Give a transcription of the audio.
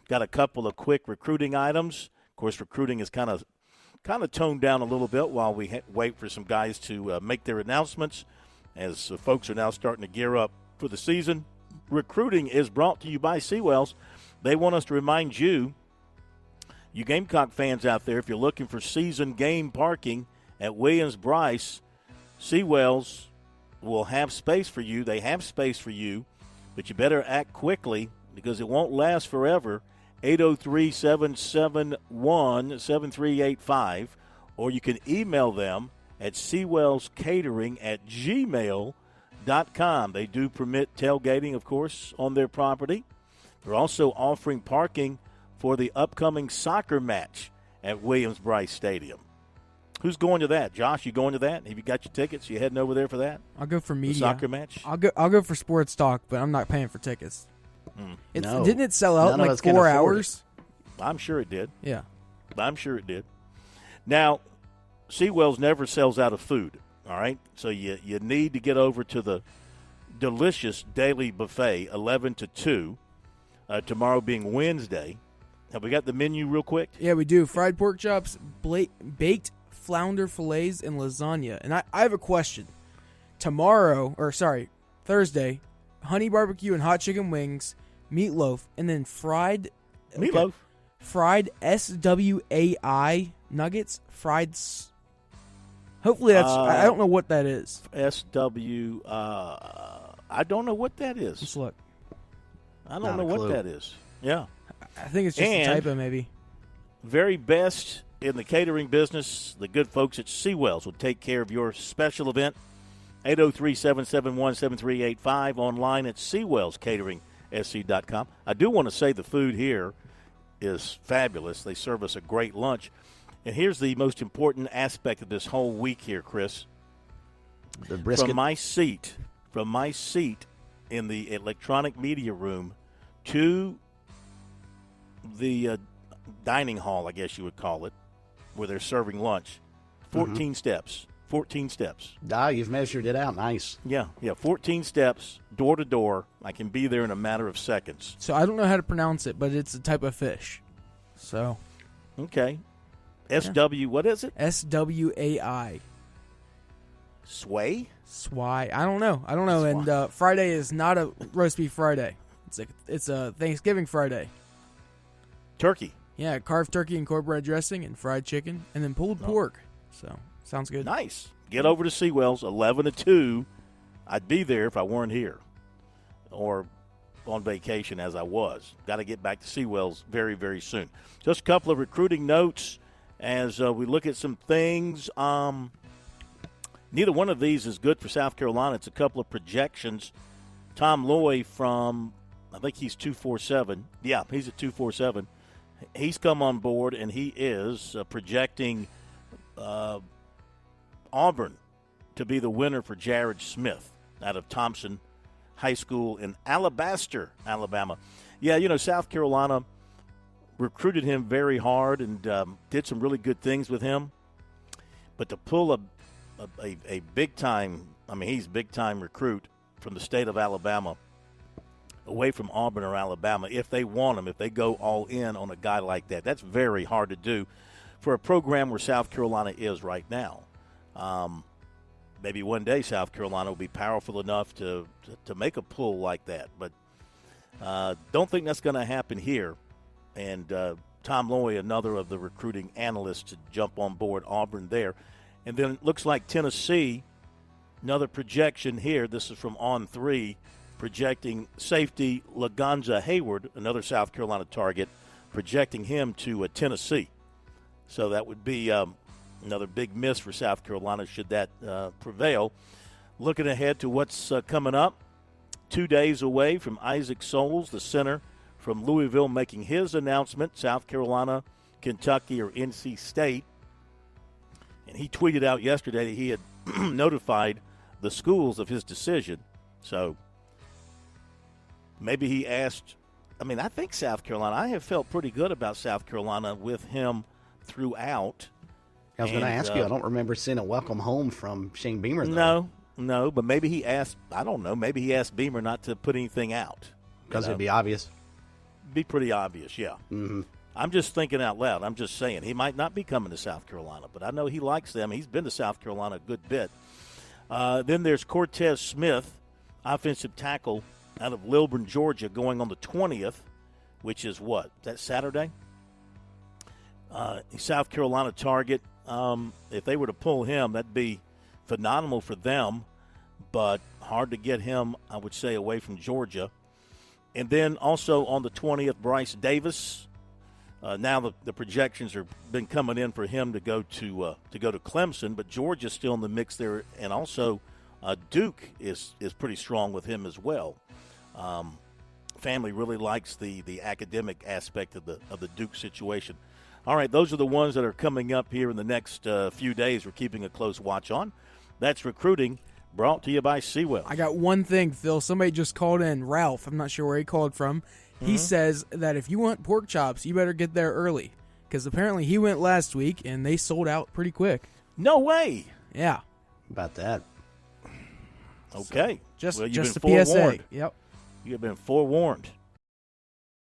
Got a couple of quick recruiting items. Of course, recruiting is kind of toned down a little bit while we wait for some guys to make their announcements, as folks are now starting to gear up for the season. Recruiting is brought to you by Seawells. They want us to remind you Gamecock fans out there, if you're looking for season game parking at Williams-Brice, Seawells will have space for you. They have space for you, but you better act quickly because it won't last forever. 803-771-7385, or you can email them at seawellscatering@gmail.com. They do permit tailgating, of course, on their property. They're also offering parking for the upcoming soccer match at Williams-Brice Stadium. Who's going to that? Josh, you going to that? Have you got your tickets? You heading over there for that? I'll go for media. The soccer match? I'll go for SportsTalk, but I'm not paying for tickets. No. Didn't it sell out in like 4 hours? I'm sure it did. Yeah. I'm sure it did. Now, Seawells never sells out of food, all right? So you need to get over to the delicious daily buffet, 11 to 2, tomorrow being Wednesday. Have we got the menu real quick? Yeah, we do. Fried pork chops, baked flounder fillets, and lasagna. And I have a question. Thursday, honey barbecue and hot chicken wings, meatloaf, and then fried SWAI nuggets, hopefully that's, I don't know what that is. I don't know what that is. Let's look. I don't know what that is. Yeah. I think it's just a typo maybe. Very best in the catering business, the good folks at Seawells will take care of your special event. 803-771-7385, online at SeawellsCateringSC.com. I do want to say the food here is fabulous. They serve us a great lunch. And here's the most important aspect of this whole week here, Chris. The brisket. From my seat in the electronic media room to the dining hall, I guess you would call it, where they're serving lunch, 14 steps. 14 steps. You've measured it out. Nice. Yeah, 14 steps, door to door. I can be there in a matter of seconds. So I don't know how to pronounce it, but it's a type of fish. So. Okay. What is it? SWAI. Sway? I don't know. And Friday is not a roast beef Friday. It's a Thanksgiving Friday. Turkey. Yeah, carved turkey and cornbread dressing and fried chicken and then pulled pork. So, sounds good. Nice. Get over to Seawells, 11 to 2. I'd be there if I weren't here or on vacation as I was. Got to get back to Seawells very, very soon. Just a couple of recruiting notes as we look at some things. Neither one of these is good for South Carolina. It's a couple of projections. Tom Loy from, I think he's 247. Yeah, he's at 247. He's come on board, and he is projecting Auburn to be the winner for Jared Smith out of Thompson High School in Alabaster, Alabama. Yeah, South Carolina recruited him very hard and did some really good things with him. But to pull a big-time, he's a big-time recruit from the state of Alabama away from Auburn or Alabama, if they want him, if they go all in on a guy like that, that's very hard to do for a program where South Carolina is right now. Maybe one day South Carolina will be powerful enough to make a pull like that, but don't think that's going to happen here. And Tom Loy, another of the recruiting analysts to jump on board Auburn there. And then it looks like Tennessee, another projection here. This is from On3, projecting safety Lagonza Hayward, another South Carolina target, projecting him to Tennessee. So that would be another big miss for South Carolina should that prevail. Looking ahead to what's coming up, 2 days away from Isaac Soles, the center from Louisville, making his announcement, South Carolina, Kentucky, or NC State. And he tweeted out yesterday that he had notified the schools of his decision. So maybe he asked, I think South Carolina, I have felt pretty good about South Carolina with him throughout. I was going to ask you, I don't remember seeing a welcome home from Shane Beamer, though. No, but maybe he asked, maybe he asked Beamer not to put anything out. Because it'd be obvious. be pretty obvious, yeah. Mm-hmm. I'm just thinking out loud. I'm just saying he might not be coming to South Carolina, but I know he likes them. He's been to South Carolina a good bit. Then there's Cortez Smith, offensive tackle out of Lilburn, Georgia, going on the 20th, which is what? Is that Saturday? South Carolina target. If they were to pull him, that'd be phenomenal for them, but hard to get him, I would say, away from Georgia. And then also on the 20th, Bryce Davis. Now the projections have been coming in for him to go to Clemson, but Georgia's still in the mix there, and also Duke is pretty strong with him as well. Family really likes the academic aspect of the Duke situation. All right, those are the ones that are coming up here in the next few days. We're keeping a close watch on. That's recruiting, brought to you by Seawell. I got one thing, Phil. Somebody just called in, Ralph. I'm not sure where he called from. He says that if you want pork chops, you better get there early, because apparently he went last week and they sold out pretty quick. No way. Yeah. About that. Okay. So, just been a forewarned. PSA. Yep. You have been forewarned.